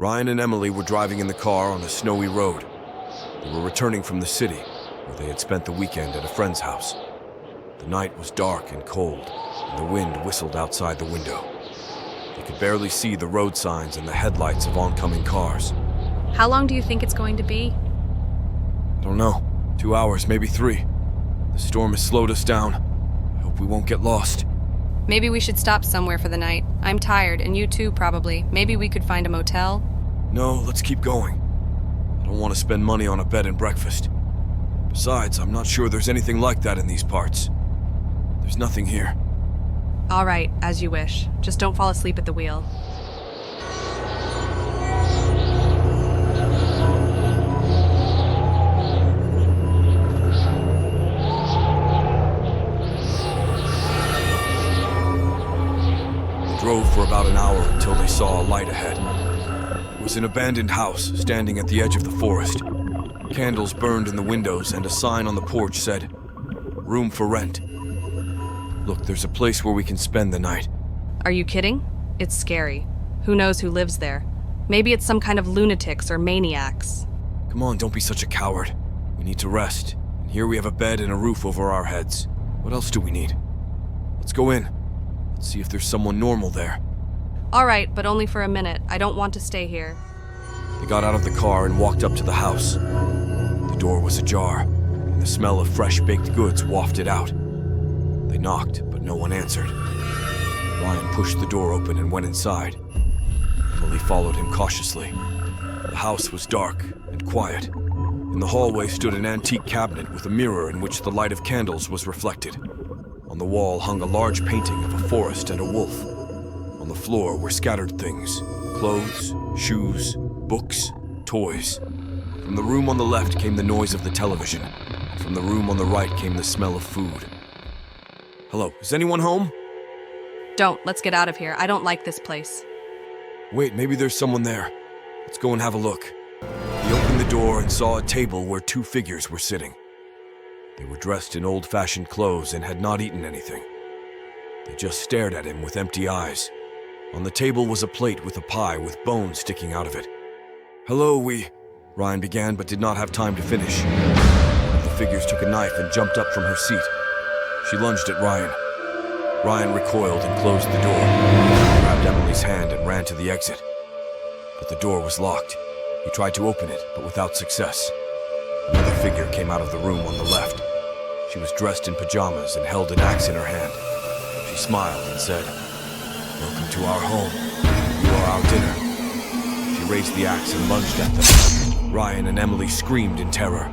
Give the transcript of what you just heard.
Ryan and Emily were driving in the car on a snowy road. They were returning from the city, where they had spent the weekend at a friend's house. The night was dark and cold, and the wind whistled outside the window. They could barely see the road signs and the headlights of oncoming cars. How long do you think it's going to be? I don't know. 2 hours, maybe 3. The storm has slowed us down. I hope we won't get lost. Maybe we should stop somewhere for the night. I'm tired, and you too, probably. Maybe we could find a motel? No, let's keep going. I don't want to spend money on a bed and breakfast. Besides, I'm not sure there's anything like that in these parts. There's nothing here. All right, as you wish. Just don't fall asleep at the wheel. They drove for about an hour until they saw a light ahead. It was an abandoned house standing at the edge of the forest. Candles burned in the windows and a sign on the porch said, "Room for rent." Look, there's a place where we can spend the night. Are you kidding? It's scary. Who knows who lives there? Maybe it's some kind of lunatics or maniacs. Come on, don't be such a coward. We need to rest. And here we have a bed and a roof over our heads. What else do we need? Let's go in. Let's see if there's someone normal there. All right, but only for a minute. I don't want to stay here. They got out of the car and walked up to the house. The door was ajar, and the smell of fresh baked goods wafted out. They knocked, but no one answered. Ryan pushed the door open and went inside. Emily followed him cautiously. The house was dark and quiet. In the hallway stood an antique cabinet with a mirror in which the light of candles was reflected. On the wall hung a large painting of a forest and a wolf. On the floor were scattered things: clothes, shoes, books, toys. From the room on the left came the noise of the television. From the room on the right came the smell of food. Hello, is anyone home? Don't. Let's get out of here. I don't like this place. Wait, maybe there's someone there. Let's go and have a look. He opened the door and saw a table where 2 figures were sitting. They were dressed in old-fashioned clothes and had not eaten anything. They just stared at him with empty eyes. On the table was a plate with a pie with bones sticking out of it. "Hello, Ryan began but did not have time to finish. One of the figures took a knife and jumped up from her seat. She lunged at Ryan. Ryan recoiled and closed the door, grabbed Emily's hand and ran to the exit. But the door was locked. He tried to open it, but without success. Another figure came out of the room on the left. She was dressed in pajamas and held an axe in her hand. She smiled and said, "Welcome to our home. You are our dinner." She raised the axe and lunged at them. Ryan and Emily screamed in terror.